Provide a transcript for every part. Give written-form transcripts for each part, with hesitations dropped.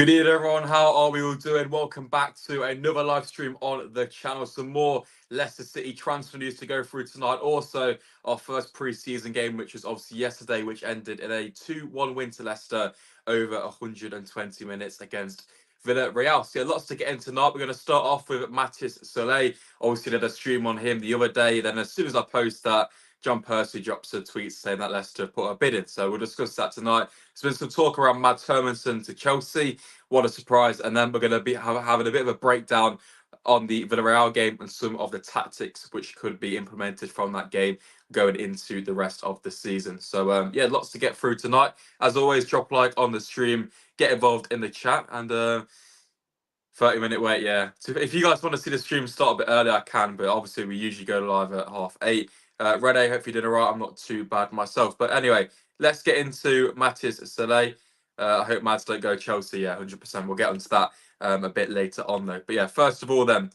Good evening, everyone. How are we all doing? Welcome back to another live stream on the channel. Some more Leicester City transfer news to go through tonight. Also, our first pre-season game, which was obviously yesterday, which ended in a 2-1 win to Leicester over 120 minutes against Villarreal. So, yeah, lots to get into tonight. We're going to start off with Matias Soule. Obviously, did a stream on him the other day. Then, as soon as I post that, John Percy drops a tweet saying that Leicester put a bid in. So, we'll discuss that tonight. There's been some talk around Mads Hermansen to Chelsea. What a surprise. And then we're going to be having a bit of a breakdown on the Villarreal game and some of the tactics which could be implemented from that game going into the rest of the season. So, yeah, lots to get through tonight. As always, drop a like on the stream, get involved in the chat, and 30-minute wait, yeah. So if you guys want to see the stream start a bit earlier, I can, but obviously we usually go live at 8:30. Rene, hope you did all right. I'm not too bad myself. But anyway, let's get into Matias Soule. I hope Mads don't go Chelsea. Yeah, 100%. We'll get onto that a bit later on, though. But yeah, first of all, then,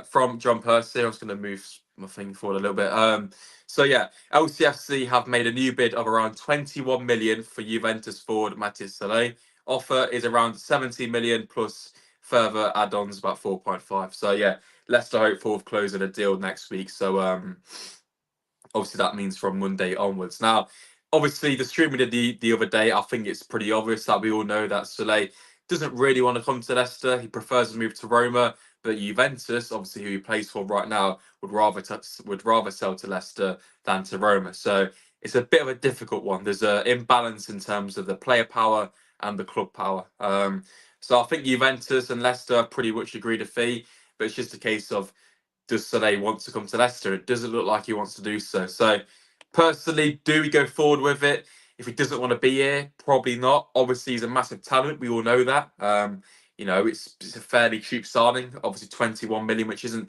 from John Percy, I was going to move my thing forward a little bit. So yeah, LCFC have made a new bid of around 21 million for Juventus forward Matias Soule. Offer is around 70 million plus further add-ons about 4.5. So yeah, Leicester hopeful of closing a deal next week. So obviously that means from Monday onwards. Now, obviously the stream we did the other day, I think it's pretty obvious that we all know that Soule doesn't really want to come to Leicester. He prefers to move to Roma, but Juventus, obviously who he plays for right now, would rather sell to Leicester than to Roma. So it's a bit of a difficult one. There's an imbalance in terms of the player power and the club power. So I think Juventus and Leicester pretty much agreed a fee, but it's just a case of, does Soule want to come to Leicester? It doesn't look like he wants to do so. So personally, do we go forward with it? If he doesn't want to be here, probably not. Obviously, he's a massive talent. We all know that. It's a fairly cheap signing. Obviously, 21 million, which isn't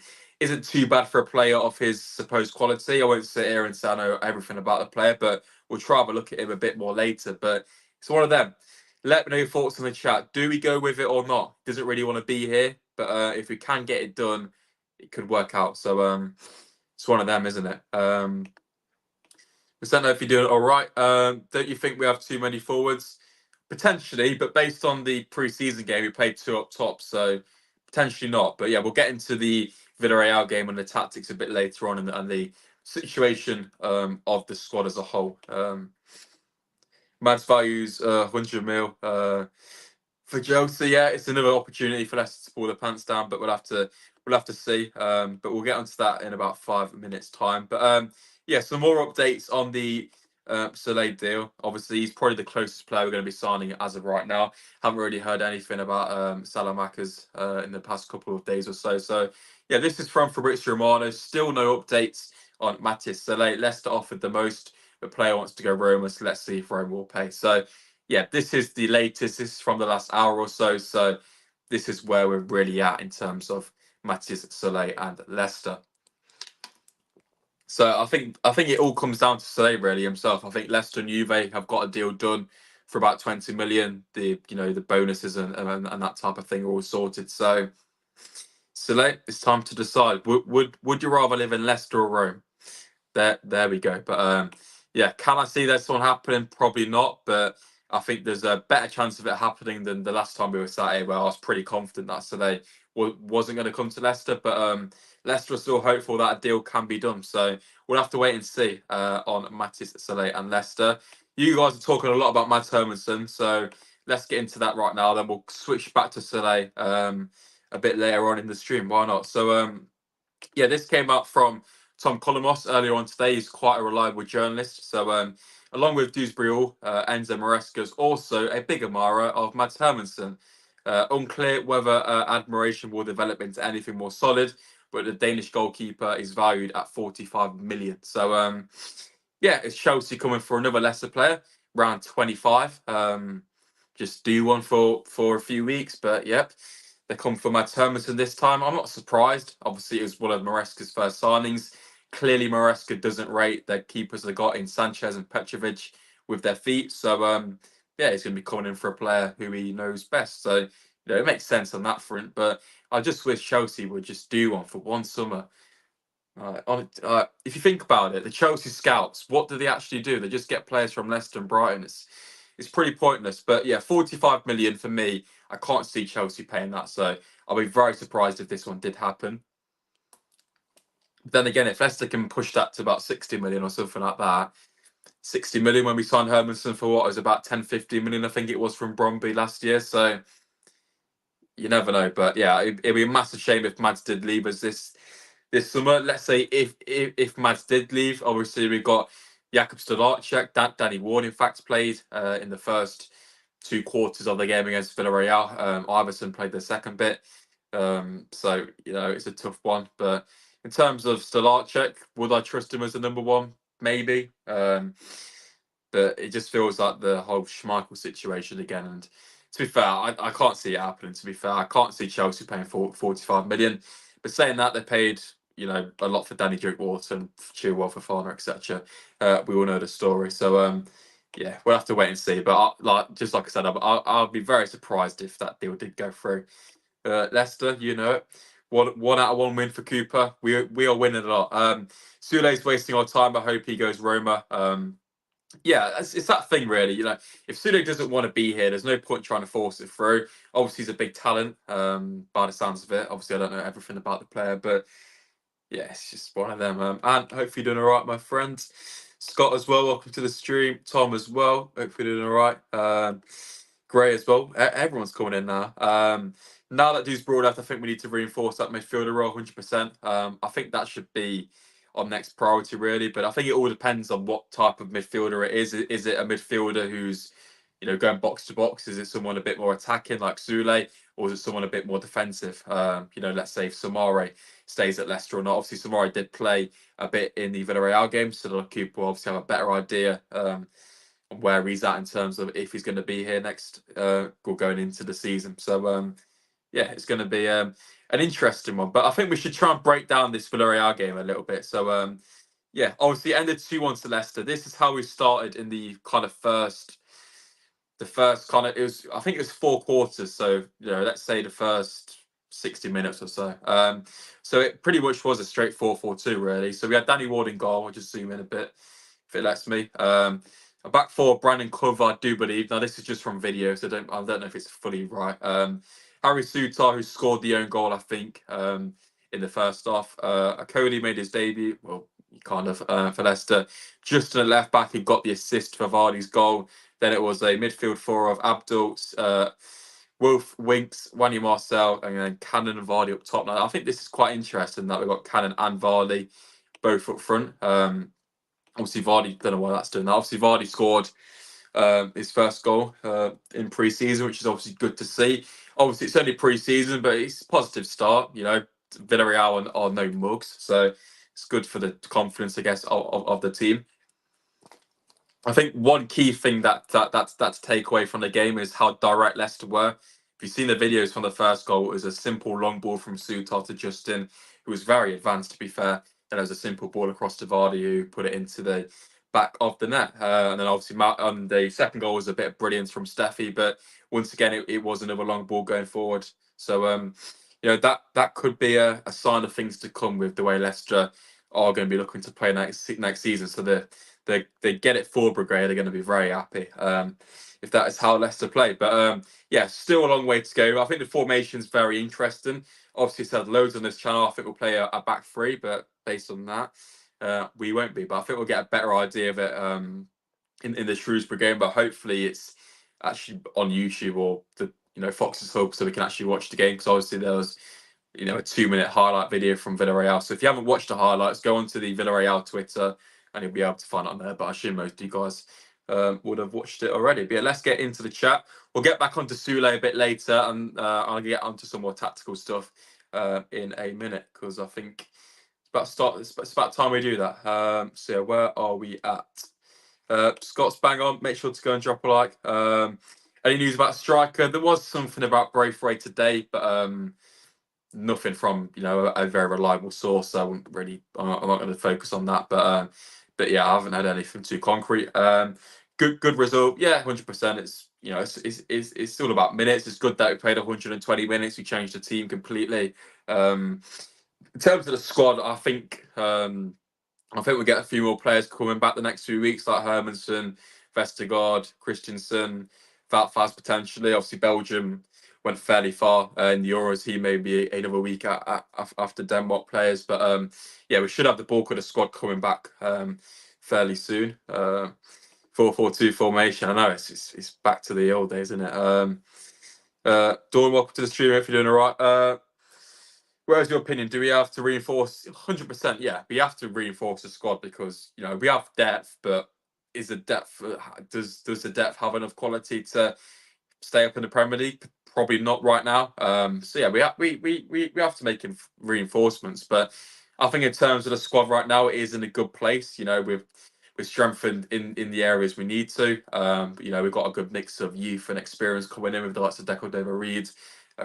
too bad for a player of his supposed quality. I won't sit here and say I know everything about the player, but we'll try to look at him a bit more later. But it's one of them. Let me know your thoughts in the chat. Do we go with it or not? Doesn't really want to be here, but if we can get it done, it could work out. So it's one of them, isn't it? I don't know if you're doing it all right. Don't you think we have too many forwards? Potentially, but based on the pre-season game, we played 2 up top, so potentially not. But yeah, we'll get into the Villarreal game and the tactics a bit later on and the situation of the squad as a whole. Mads values 100 mil for Chelsea. Yeah, it's another opportunity for Leicester to pull the pants down, but we'll have to see. But we'll get onto that in about 5 minutes' time. But yeah, some more updates on the Soule deal. Obviously, he's probably the closest player we're going to be signing as of right now. Haven't really heard anything about Salamanca's in the past couple of days or so. So yeah, this is from Fabrizio Romano. Still no updates on Matias Soule. Leicester offered the most. The player wants to go Roma, so let's see if Roma will pay. So yeah, this is the latest. This is from the last hour or so. So this is where we're really at in terms of Matias Soule and Leicester. So I think it all comes down to Soule really himself. I think Leicester and Juve have got a deal done for about 20 million. The bonuses and that type of thing are all sorted. So Soule, it's time to decide. Would you rather live in Leicester or Rome? There we go. But yeah, can I see this one happening? Probably not. But I think there's a better chance of it happening than the last time we were sat here, where I was pretty confident that Soule wasn't going to come to Leicester. But Leicester are still hopeful that a deal can be done. So we'll have to wait and see on Matias Soule and Leicester. You guys are talking a lot about Mads Hermansen, so let's get into that right now. Then we'll switch back to Soule a bit later on in the stream. Why not? So yeah, this came up from Tom Colomos earlier on today. He's quite a reliable journalist. So along with Dewsbury Hall, Enzo Maresca is also a big admirer of Mads Hermansen. Unclear whether admiration will develop into anything more solid, but the Danish goalkeeper is valued at 45 million. So yeah, it's Chelsea coming for another Leicester player, around 25. Just do one for a few weeks, but yep. They come for Mads Hermansen this time. I'm not surprised. Obviously, it was one of Maresca's first signings. Clearly, Maresca doesn't rate their keepers they got in Sanchez and Petrovic with their feet. So, yeah, he's going to be coming in for a player who he knows best. So, it makes sense on that front. But I just wish Chelsea would just do one for one summer. If you think about it, the Chelsea scouts, what do they actually do? They just get players from Leicester and Brighton. it's pretty pointless. But yeah, 45 million for me. I can't see Chelsea paying that, so I'll be very surprised if this one did happen. Then again, if Leicester can push that to about 60 million or something like that, 60 million when we signed Hermansen for what was about 10, 15 million, I think it was from Bromby last year. So you never know. But yeah, it'd be a massive shame if Mads did leave us this summer. Let's say if Mads did leave, obviously we've got Jakub Stolarczyk, Danny Ward in fact played in the first 2 quarters of the game against Villarreal. Iverson played the second bit. So it's a tough one. But in terms of Stolarczyk, would I trust him as the number one? Maybe. But it just feels like the whole Schmeichel situation again. And to be fair, I can't see it happening. To be fair, I can't see Chelsea paying 45 million. But saying that, they paid a lot for Danny Drinkwater and Chilwell for Fofana, etc. We all know the story. So yeah, we'll have to wait and see. But just like I said, I'll be very surprised if that deal did go through. Leicester, one out of one win for Cooper. We are winning a lot. Soule's wasting our time. I hope he goes Roma. Yeah, it's that thing really. If Soule doesn't want to be here, there's no point trying to force it through. Obviously, he's a big talent. By the sounds of it, obviously, I don't know everything about the player, but yeah, it's just one of them. And hopefully, you're doing all right, my friends. Scott as well. Welcome to the stream. Tom as well. Hopefully, you're doing all right. Gray as well. Everyone's coming in now. Now that dude's brought up, I think we need to reinforce that midfielder role 100%. I think that should be our next priority, really. But I think it all depends on what type of midfielder it is. Is it a midfielder who's, going box to box? Is it someone a bit more attacking like Soule, or is it someone a bit more defensive? Let's say if Samare stays at Leicester or not. Obviously, Samare did play a bit in the Villarreal game, so the Cooper will obviously have a better idea where he's at in terms of if he's going to be here next or going into the season. So yeah, it's going to be an interesting one. But I think we should try and break down this Villarreal game a little bit. So yeah, obviously ended 2-1 to Leicester. This is how we started in the kind of the first kind of, I think it was 4 quarters. So let's say the first 60 minutes or so. So it pretty much was a straight 4-4-2 really. So we had Danny Ward in goal. I'll just zoom in a bit if it lets me. A back four, Brandon Clough, I do believe. Now this is just from video, so I don't know if it's fully right. Harry Souttar, who scored the own goal, I think, in the first half. Akoli made his debut, well, kind of for Leicester. Justin at left back, he got the assist for Vardy's goal. Then it was a midfield four of Abdul, Wolf, Winks, Wanya Marcel, and then Cannon and Vardy up top. Now I think this is quite interesting that we've got Cannon and Vardy both up front. Obviously, Vardy, don't know why that's doing that. Obviously, Vardy scored his first goal in pre-season, which is obviously good to see. Obviously, it's only pre-season, but it's a positive start. Villarreal are no mugs, so it's good for the confidence, I guess, of the team. I think one key thing that's take away from the game is how direct Leicester were. If you've seen the videos from the first goal, it was a simple long ball from Souttar to Justin, who was very advanced, to be fair. And it was a simple ball across to Vardy, who put it into the back of the net. And then obviously the second goal was a bit of brilliance from Steffi, but once again, it was another long ball going forward. So that could be a sign of things to come with the way Leicester are going to be looking to play next season. So they get it for Brigade, they're going to be very happy if that is how Leicester play. But yeah, still a long way to go. I think the formation's very interesting. Obviously, said loads on this channel. I think we'll play a back three, but based on that, we won't be. But I think we'll get a better idea of it in the Shrewsbury game. But hopefully, it's actually on YouTube or the Fox's Hub, so we can actually watch the game. Because obviously, there was a 2-minute highlight video from Villarreal. So if you haven't watched the highlights, go onto the Villarreal Twitter and you'll be able to find it on there. But I assume most of you guys would have watched it already. But yeah, let's get into the chat. We'll get back onto Soule a bit later, and I'll get onto some more tactical stuff in a minute, because I think it's about time we do that. So yeah, where are we at? Scott's bang on. Make sure to go and drop a like. Any news about striker? There was something about Braithwaite today, but nothing from a very reliable source. So I wouldn't really. I'm not going to focus on that. But yeah, I haven't had anything too concrete. Good result. Yeah, 100%. It's still about minutes. It's good that we played 120 minutes. We changed the team completely. In terms of the squad, I think we'll get a few more players coming back the next few weeks, like Hermansen, Vestergaard, Christensen, Fast potentially. Obviously, Belgium went fairly far in the Euros. He may be another week after Denmark players, but yeah, we should have the bulk of the squad coming back fairly soon. 4-4-2 formation. I know it's back to the old days, isn't it? Dawn, welcome to the stream. If you're doing all right. Where's your opinion? Do we have to reinforce? 100%. Yeah, we have to reinforce the squad because we have depth, but is the depth does the depth have enough quality to stay up in the Premier League? Probably not right now. So yeah, we have to make reinforcements, but I think in terms of the squad right now, it is in a good place. We've strengthened in the areas we need to. We've got a good mix of youth and experience coming in with the likes of Deco David Reed,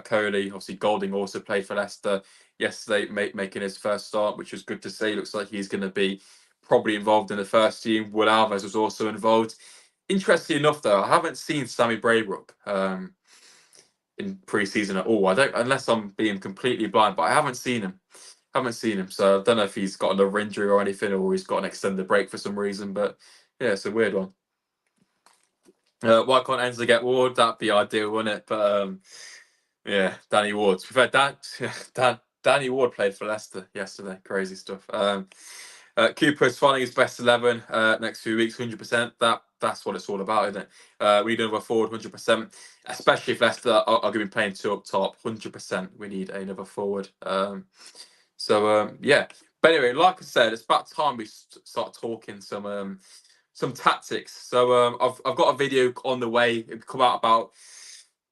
Coley. Obviously, Golding also played for Leicester yesterday, making his first start, which was good to see. Looks like he's going to be probably involved in the first team. Will Alves was also involved. Interesting enough, though, I haven't seen Sammy Braybrook in pre-season at all. I don't, unless I'm being completely blind, but I haven't seen him. So I don't know if he's got another injury or anything, or he's got an extended break for some reason. But yeah, it's a weird one. Why can't Enzo get Ward? That'd be ideal, wouldn't it? But yeah, Danny Ward. To be fair, Danny Ward played for Leicester yesterday. Crazy stuff. Cooper's finding his best 11 next few weeks, 100%. That's what it's all about, isn't it? We need another forward, 100%. Especially if Leicester are going to be playing two up top, 100%. We need another forward. Yeah. But anyway, like I said, it's about time we start talking some tactics. So I've got a video on the way. It come out about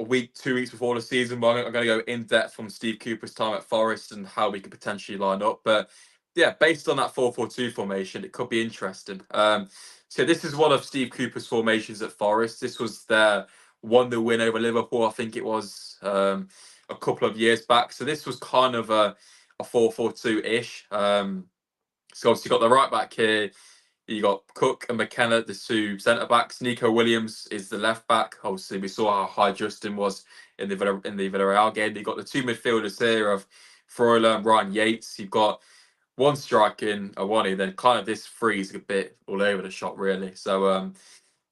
a week, 2 weeks before the season. But I'm going to go in depth from Steve Cooper's time at Forest and how we could potentially line up. But yeah, based on that 4-4-2 formation, it could be interesting. So this is one of Steve Cooper's formations at Forest. This was their 1-0 win over Liverpool. I think it was a couple of years back. So this was kind of a 4-4-2-ish. So obviously you got the right back here. You got Cook and McKenna, the two centre backs. Nico Williams is the left back. Obviously, we saw how high Justin was in the Villarreal game. You got the two midfielders here of Freuler and Ryan Yates. You've got one striker in Awani. Then kind of this freeze a bit all over the shop, really. So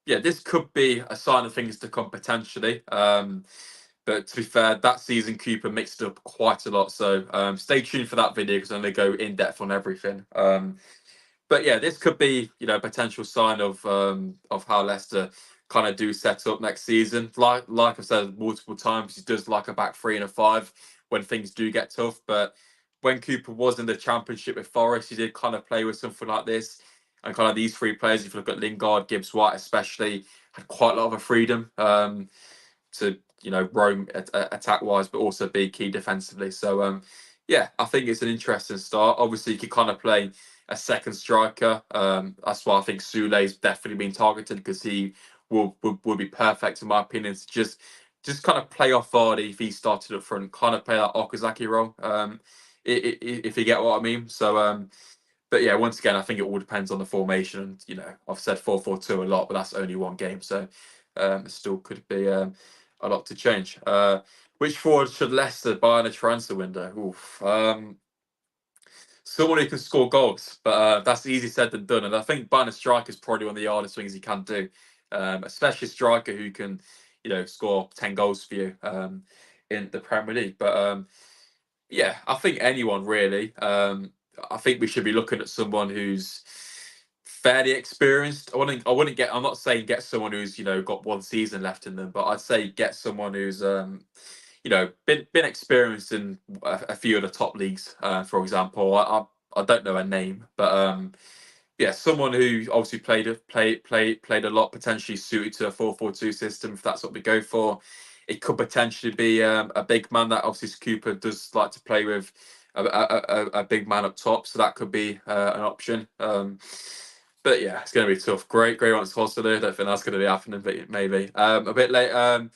yeah, this could be a sign of things to come potentially. But to be fair, that season Cooper mixed up quite a lot. So stay tuned for that video because I'm going to go in depth on everything. But yeah, this could be a potential sign of how Leicester kind of do set up next season. Like I've said multiple times, he does like a back three and a five when things do get tough. But when Cooper was in the Championship with Forest, he did kind of play with something like this. And kind of these three players, if you look at Lingard, Gibbs White especially, had quite a lot of a freedom to roam attack wise, but also be key defensively. So yeah, I think it's an interesting start. Obviously, you could kind of play a second striker. That's why I think Soule's definitely been targeted because he will be perfect in my opinion to just kind of play off Vardy if he started up front, kind of play that Okazaki role. If you get what I mean. So but yeah, once again, I think it all depends on the formation. And I've said 4-4-2 a lot, but that's only one game, so it still could be a lot to change. Which forward should Leicester buy in a transfer window? Oof. Someone who can score goals, but that's easy said than done. And I think buying a striker is probably one of the hardest things you can do, especially a striker who can, score 10 goals for you in the Premier League. But yeah, I think anyone really. I think we should be looking at someone who's fairly experienced. I'm not saying get someone who's got one season left in them, but I'd say get someone who's been experienced in a few of the top leagues. For example, I don't know a name, but yeah, someone who obviously played a lot, potentially suited to a 4-4-2 system. If that's what we go for, it could potentially be a big man that obviously Cooper does like to play with a big man up top, so that could be an option. But yeah, it's going to be tough. Great wants Hosselu. I don't think that's going to be happening, but maybe a bit late. Have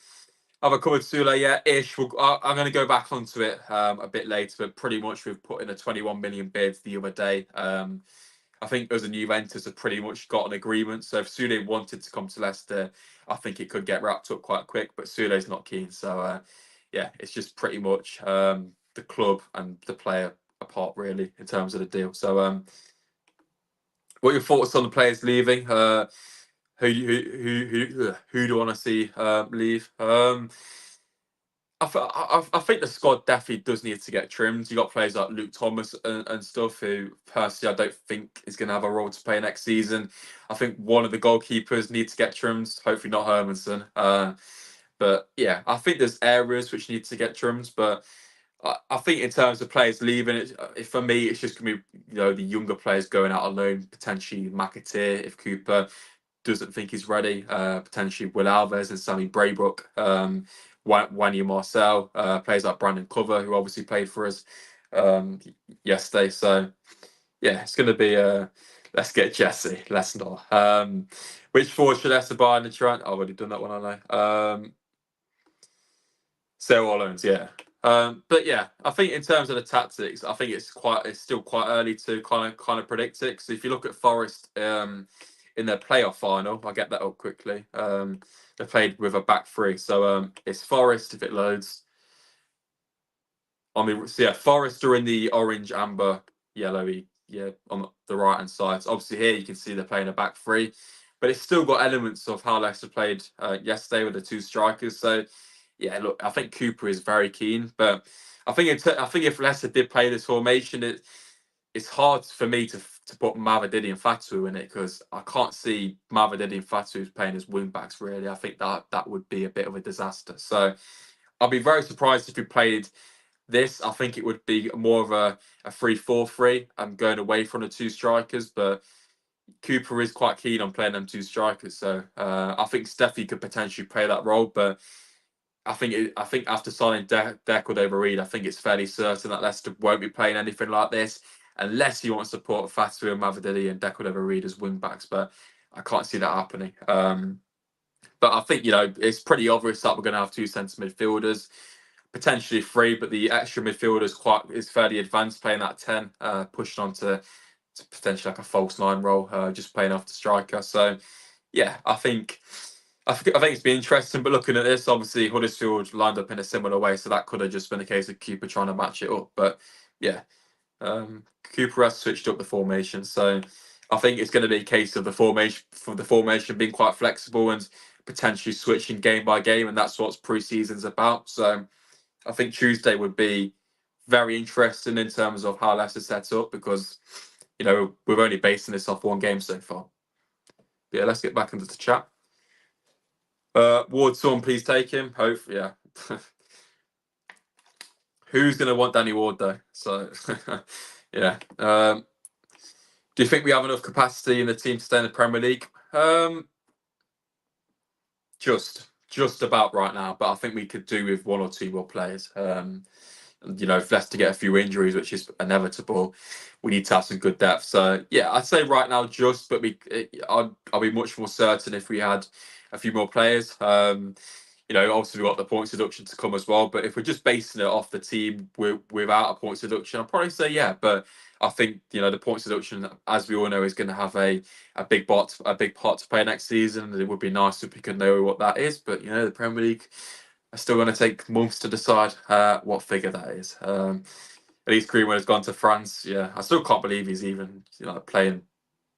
I covered Soule yet? Ish. I'm going to go back onto it a bit later, but pretty much we've put in a 21 million bid the other day. I think us and Juventus have pretty much got an agreement. So if Soule wanted to come to Leicester, I think it could get wrapped up quite quick. But Soule's not keen. So yeah, it's just pretty much the club and the player apart really in terms of the deal. So what are your thoughts on the players leaving? Who do I want to see leave? I think the squad definitely does need to get trimmed. You got players like Luke Thomas and stuff who personally I don't think is going to have a role to play next season. I think one of the goalkeepers needs to get trimmed. Hopefully not Hermansen. But yeah, I think there's areas which need to get trimmed. But I think in terms of players leaving, for me, it's just going to be the younger players going out on loan. Potentially McAteer if Cooper doesn't think he's ready. Potentially Will Alves and Sammy Braybrook. Wanya Marcel, players like Brandon Cover, who obviously played for us yesterday. So yeah, it's going to be let's get Jesse. Let's not. Which forward should Leicester buy in the Trent? I've already done that one, I know. Sell all loans, yeah. But yeah, I think in terms of the tactics, I think it's still quite early to kind of predict it. Because if you look at Forest in their playoff final, I'll get that up quickly. They played with a back three, so it's Forest if it loads. Forest are in the orange, amber, yellowy, on the right hand side. So obviously here you can see they're playing a back three, but it's still got elements of how Leicester played yesterday with the two strikers. So yeah, look, I think Cooper is very keen, but I think if Leicester did play this formation, it's hard for me to put Mavididi and Fatu in it because I can't see Mavididi and Fatu playing as wing backs. Really, I think that would be a bit of a disaster. So I'll be very surprised if we played this. I think it would be more of a 3-4-3. I'm going away from the two strikers, but Cooper is quite keen on playing them two strikers. So I think Steffi could potentially play that role, but I think after signing Deco de Reed, I think it's fairly certain that Leicester won't be playing anything like this unless he wants to support Fatu and Mavididi and Deco de Reed as wing backs. But I can't see that happening. But I think it's pretty obvious that we're going to have two centre midfielders, potentially three, but the extra midfielder is fairly advanced, playing that 10, pushing on to potentially like a false nine role, just playing off the striker. So yeah, I think it's been interesting. But looking at this, obviously Huddersfield lined up in a similar way, so that could have just been a case of Cooper trying to match it up. But yeah, Cooper has switched up the formation, so I think it's going to be a case of the formation being quite flexible and potentially switching game by game, and that's what pre-season's about. So I think Tuesday would be very interesting in terms of how Leicester sets up because we're only basing this off one game so far. But yeah, let's get back into the chat. Ward, someone please take him. Hopefully, yeah. Who's going to want Danny Ward though? So yeah. Do you think we have enough capacity in the team to stay in the Premier League? Just about right now, but I think we could do with one or two more players. If Leicester get a few injuries, which is inevitable, we need to have some good depth. So yeah, I'd say right now but I'll be much more certain if we had a few more players. Obviously we've got the points deduction to come as well. But if we're just basing it off the team without a points deduction, I'll probably say yeah. But I think the points deduction, as we all know, is going to have a big part to play next season. And it would be nice if we could know what that is. But the Premier League are still going to take months to decide what figure that is. At least Greenwood has gone to France. Yeah, I still can't believe he's even playing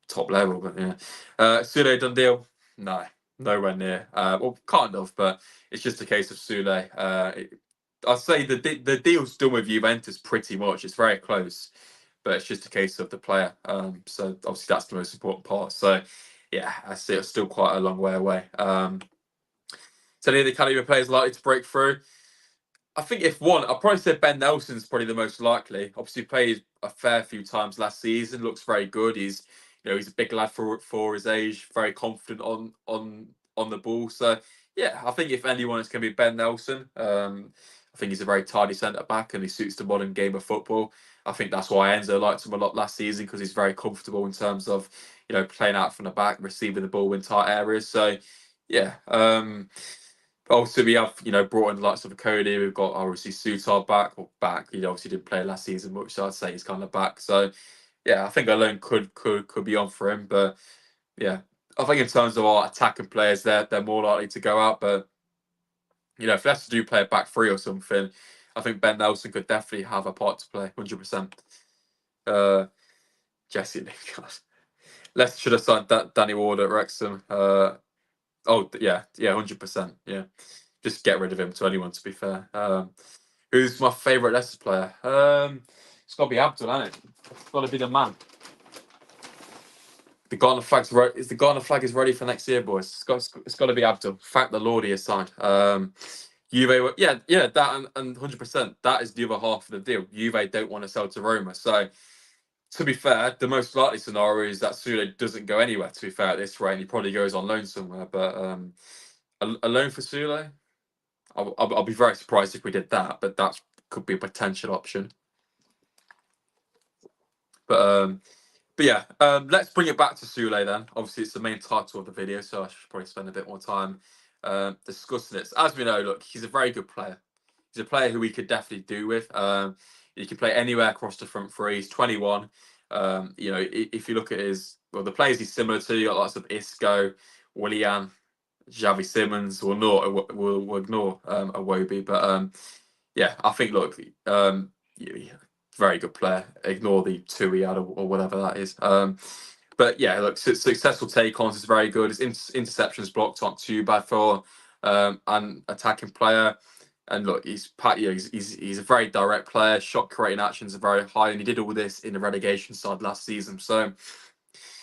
top level. But yeah, Soule done deal? No, nowhere near. Well, kind of, but it's just a case of Soule. I'd say the deal's done with Juventus pretty much. It's very close, but it's just a case of the player. So obviously that's the most important part. So yeah, I see it's still quite a long way away. So any of the caliber players likely to break through? I think if one, I'd probably say Ben Nelson's probably the most likely. Obviously, played a fair few times last season. Looks very good. He's a big lad for his age. Very confident on the ball. So yeah, I think if anyone, it's going to be Ben Nelson. I think he's a very tidy centre back and he suits the modern game of football. I think that's why Enzo liked him a lot last season because he's very comfortable in terms of playing out from the back, receiving the ball in tight areas. So yeah. Also, we have brought in lots of Cody. We've got obviously Sutar back. He obviously didn't play last season much, so I'd say he's kind of back. So yeah, I think alone could be on for him. But yeah, I think in terms of our attacking players, they're more likely to go out. But if Leicester do play a back three or something, I think Ben Nelson could definitely have a part to play, 100%. Jesse Lingard. Leicester should have signed that Danny Ward at Wrexham. Oh yeah, 100%. Yeah, just get rid of him to anyone. To be fair, who's my favourite Leicester player? It's got to be Abdul, hasn't it? It's got to be the man. The guy on the flag's is the guy on the flag is ready for next year, boys. It's got to be Abdul. Thank the Lord he is signed. Juve, that and 100%. That is the other half of the deal. Juve don't want to sell to Roma, so. To be fair, the most likely scenario is that Soule doesn't go anywhere. To be fair, at this rate, and he probably goes on loan somewhere. But a loan for Soule, I'll be very surprised if we did that. But that could be a potential option. But yeah, let's bring it back to Soule then. Obviously, it's the main title of the video, so I should probably spend a bit more time discussing it. So as we know, look, he's a very good player. He's a player who we could definitely do with. He can play anywhere across the front three. He's 21. If you look at the players he's similar to, you got lots of Isco, Willian, Xavi Simons. We'll ignore Iwobi, but yeah, I think look, very good player. Ignore the two he had or whatever that is. But yeah, look, successful take-ons is very good. His interceptions blocked aren't too bad for an attacking player. And look, he's a very direct player. Shot creating actions are very high, and he did all this in the relegation side last season. So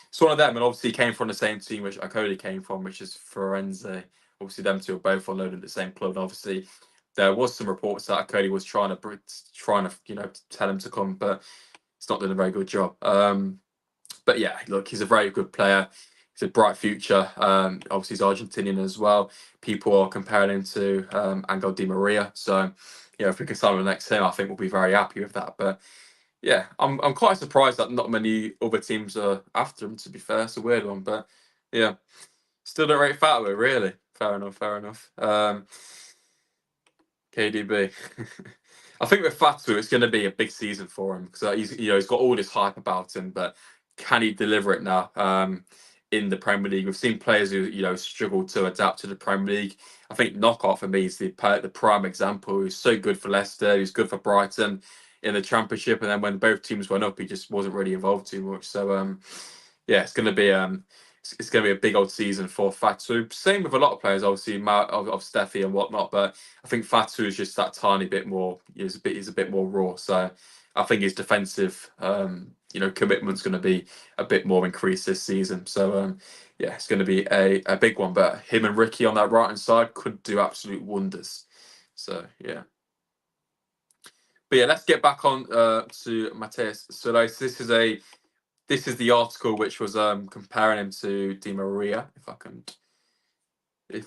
it's one of them, and obviously he came from the same team which Akoli came from, which is Firenze. Obviously, them two are both on loan at the same club. And obviously, there was some reports that Akoli was trying to tell him to come, but he's not doing a very good job. But yeah, look, he's a very good player. He's a bright future. Obviously, he's Argentinian as well. People are comparing him to Angel Di Maria. So, if we can sign him next him, I think we'll be very happy with that. But yeah, I'm quite surprised that not many other teams are after him. To be fair, it's a weird one, but yeah, still don't rate Fatwa, really. Fair enough. KDB. I think with Fatu, it's going to be a big season for him because he's got all this hype about him, but can he deliver it now in the Premier League? We've seen players who struggle to adapt to the Premier League. I think Knockout for me is the prime example. He's so good for Leicester, he's good for Brighton in the Championship, and then when both teams went up, he just wasn't really involved too much. So yeah, it's going to be a big old season for Fatu. Same with a lot of players, obviously of Steffi and whatnot. But I think Fatu is just that tiny bit more. He's a bit more raw. So I think his defensive, commitment's going to be a bit more increased this season. So yeah, it's going to be a big one. But him and Ricky on that right hand side could do absolute wonders. So yeah. But yeah, let's get back on to Matias Soule. This is the article which was comparing him to Di Maria, if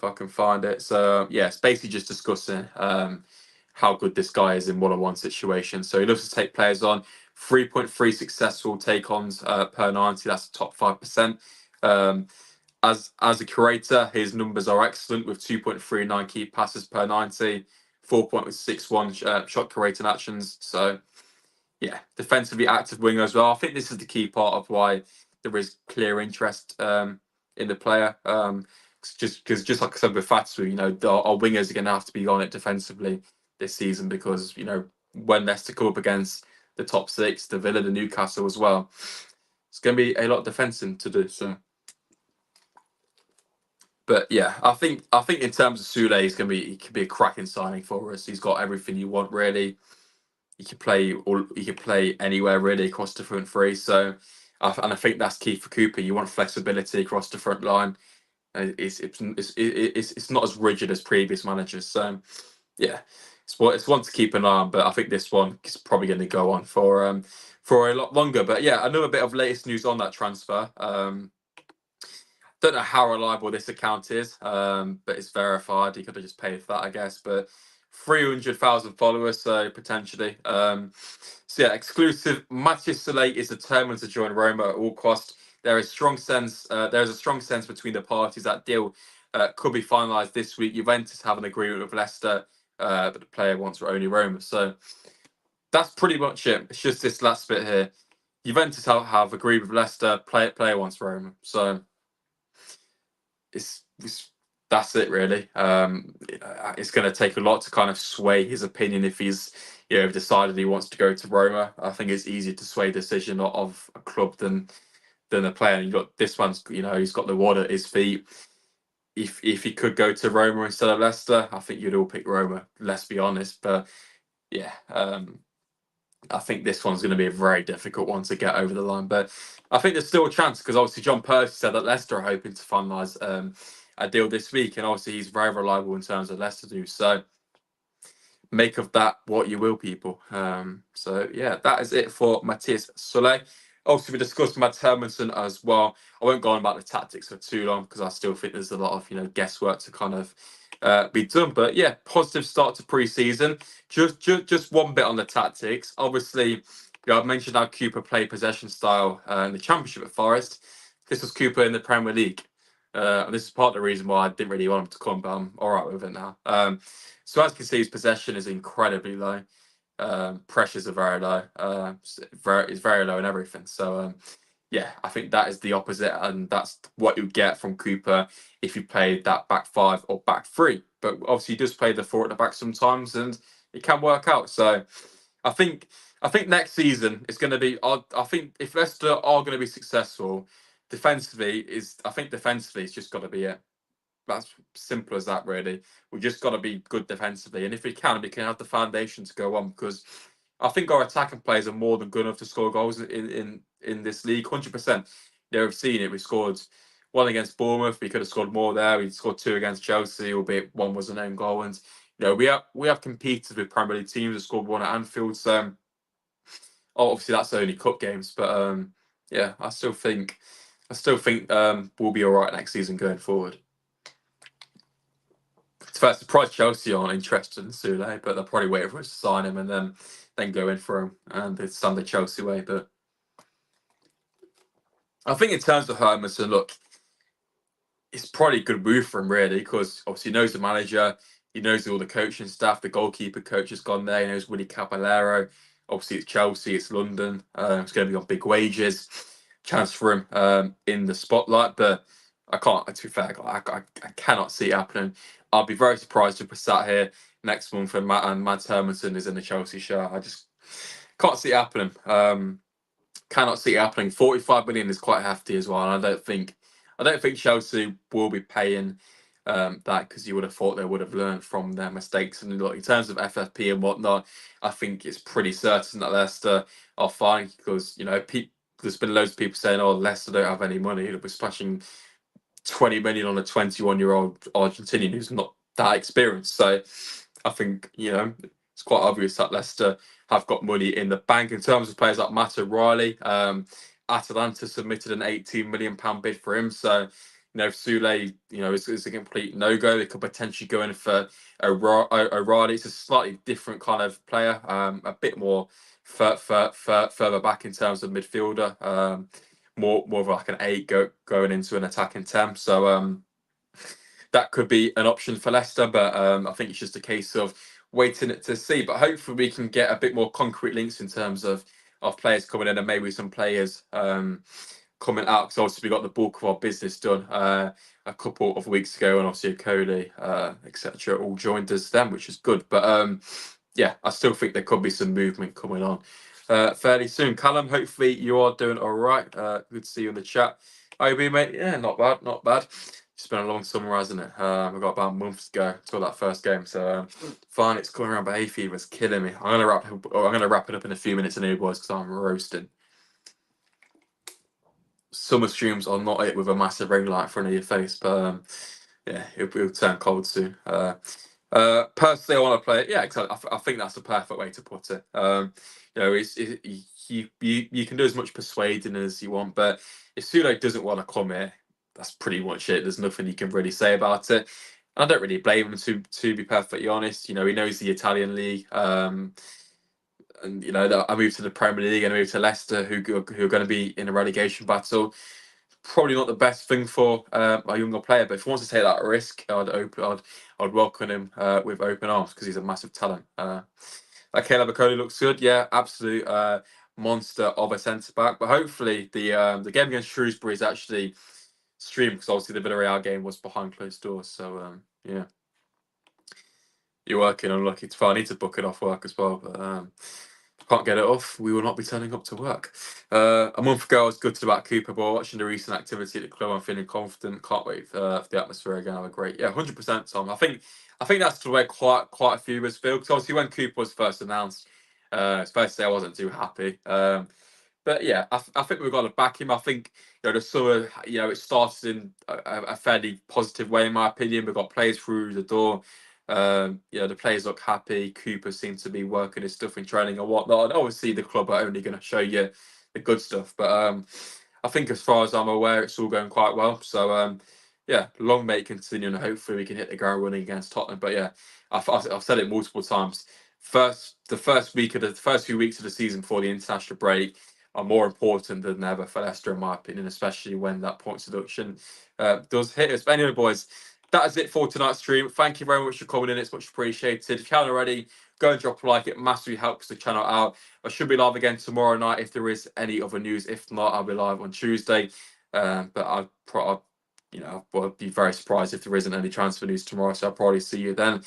I can find it. So yeah, it's basically just discussing how good this guy is in one-on-one situations. So he loves to take players on. 3.3 successful take-ons per 90. That's the top 5%. As a curator, his numbers are excellent with 2.39 key passes per 90, 4.61 shot creating actions. So yeah, defensively active winger as well. I think this is the key part of why there is clear interest in the player. Just like I said with Fatu, our wingers are going to have to be on it defensively this season because when Leicester come up against the top six, the Villa, the Newcastle as well, it's going to be a lot of defending to do. So, but yeah, I think in terms of Soule, he could be a cracking signing for us. He's got everything you want really. He could play anywhere really across the front three. So, and I think that's key for Cooper. You want flexibility across the front line. It's not as rigid as previous managers. So, yeah, it's one to keep an eye on. But I think this one is probably going to go on for a lot longer. But yeah, another bit of latest news on that transfer. Don't know how reliable this account is, but it's verified. He could have just paid for that, I guess. But 300,000 followers, so potentially. So yeah, exclusive. Matias Soule is determined to join Roma at all cost. There is a strong sense between the parties that deal could be finalised this week. Juventus have an agreement with Leicester, but the player wants only Roma. So that's pretty much it. It's just this last bit here. Juventus have agreed with Leicester. Player wants Roma. So it's that's it really. It's going to take a lot to kind of sway his opinion if he's decided he wants to go to Roma. I think it's easier to sway decision of a club than than a player. And you got this one's, he's got the wad at his feet. If he could go to Roma instead of Leicester, I think you'd all pick Roma. Let's be honest, but yeah, I think this one's going to be a very difficult one to get over the line. But I think there's still a chance because obviously John Percy said that Leicester are hoping to finalise a deal this week, and obviously he's very reliable in terms of Leicester do. So make of that what you will, people. So yeah, that is it for Matias Soule. Obviously, we discussed Mads Hermansen as well. I won't go on about the tactics for too long because I still think there's a lot of guesswork to kind of be done. But yeah, positive start to pre-season. Just one bit on the tactics. Obviously, I've mentioned how Cooper played possession style in the Championship at Forest. This was Cooper in the Premier League. And this is part of the reason why I didn't really want him to come, but I'm all right with it now. So as you can see, his possession is incredibly low. Pressures are very low. It's very low and everything. So yeah, I think that is the opposite, and that's what you get from Cooper if you play that back five or back three. But obviously, he does play the four at the back sometimes, and it can work out. So I think next season it's going to be. I think if Leicester are going to be successful, defensively it's just got to be it. That's simple as that, really. We just got to be good defensively, and if we can have the foundation to go on. Because I think our attacking players are more than good enough to score goals in this league. 100%. We've seen it. We scored one against Bournemouth. We could have scored more there. We scored two against Chelsea, albeit one was an own goal. And we have competed with Premier League teams. We scored one at Anfield. So obviously that's only cup games, but yeah, I still think we'll be all right next season going forward. First, surprised Chelsea aren't interested in Soule, but they'll probably wait for us to sign him and then go in for him and it's the Chelsea way. But I think in terms of Hermansen, look, it's probably a good move for him really because obviously he knows the manager, he knows all the coaching staff, the goalkeeper coach has gone there, he knows Willy Caballero. Obviously, it's Chelsea, it's London, it's going to be on big wages. Chance for him in the spotlight, but I can't. To be fair, I cannot see it happening. I'll be very surprised if we're sat here next month and Mads Hermansen is in the Chelsea shirt. I just can't see it happening. Cannot see it happening. 45 million is quite hefty as well, and I don't think Chelsea will be paying that because you would have thought they would have learned from their mistakes. And look, in terms of FFP and whatnot, I think it's pretty certain that Leicester are fine because there's been loads of people saying, "Oh, Leicester don't have any money. They'll be splashing 20 million on a 21-year-old Argentinian who's not that experienced." So I think it's quite obvious that Leicester have got money in the bank. In terms of players like Matt O'Reilly, Atalanta submitted an £18 million bid for him. So if Soule, is a complete no-go, they could potentially go in for O'Reilly. It's a slightly different kind of player, a bit more further back in terms of midfielder, more of like an 8 going into an attacking 10. So that could be an option for Leicester, but I think it's just a case of waiting to see. But hopefully we can get a bit more concrete links in terms of players coming in and maybe some players coming out, because obviously we got the bulk of our business done a couple of weeks ago, and obviously Cody, etc., all joined us then, which is good. But yeah, I still think there could be some movement coming on fairly soon. Callum, hopefully you are doing all right. Good to see you in the chat. How you been, mate? Yeah, not bad, not bad. It's been a long summer, hasn't it? We've got about a month to go till that first game. So fine, it's coming around, but hay fever's killing me. I'm gonna wrap it up in a few minutes anyway, boys, because I'm roasting. Summer streams are not it with a massive ring light in front of your face, but yeah, it'll turn cold soon. Personally, I want to play it. Yeah, exactly. I think that's the perfect way to put it. You can do as much persuading as you want, but if Soule doesn't want to come here, that's pretty much it. There's nothing you can really say about it. I don't really blame him, to be perfectly honest. He knows the Italian league. And I moved to the Premier League and I moved to Leicester, who are going to be in a relegation battle. Probably not the best thing for a younger player, but if he wants to take that risk, I'd welcome him with open arms because he's a massive talent. Caleb Akoli looks good, yeah, absolute monster of a centre back. But hopefully the game against Shrewsbury is actually streamed because obviously the Villarreal game was behind closed doors. So yeah, you're working. I'm lucky to. I need to book it off work as well, but can't get it off, we will not be turning up to work. A month ago, I was gutted about Cooper, but watching the recent activity at the club, I'm feeling confident. Can't wait for the atmosphere again. Have a great, 100%, Tom. I think that's the way quite a few of us feel. Because obviously, when Cooper was first announced, it's fair to say I wasn't too happy. But yeah, I think we've got to back him. I think the summer, it started in a fairly positive way, in my opinion. We've got players through the door. The players look happy. Cooper seems to be working his stuff in training and whatnot. And obviously, the club are only going to show you the good stuff. But I think, as far as I'm aware, it's all going quite well. So long may it continue, and hopefully we can hit the ground running against Tottenham. But yeah, I've said it multiple times. The first few weeks of the season before the international break are more important than ever for Leicester, in my opinion, especially when that points deduction does hit us. But anyway, boys, that is it for tonight's stream. Thank you very much for coming in. It's much appreciated. If you haven't already, go and drop a like. It massively helps the channel out. I should be live again tomorrow night if there is any other news. If not, I'll be live on Tuesday. But I'll be very surprised if there isn't any transfer news tomorrow. So I'll probably see you then.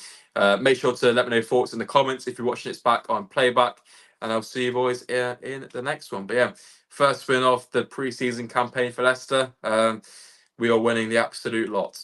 Make sure to let me know your thoughts in the comments if you're watching this back on playback. And I'll see you boys in the next one. But yeah, first win of the pre-season campaign for Leicester. We are winning the absolute lot.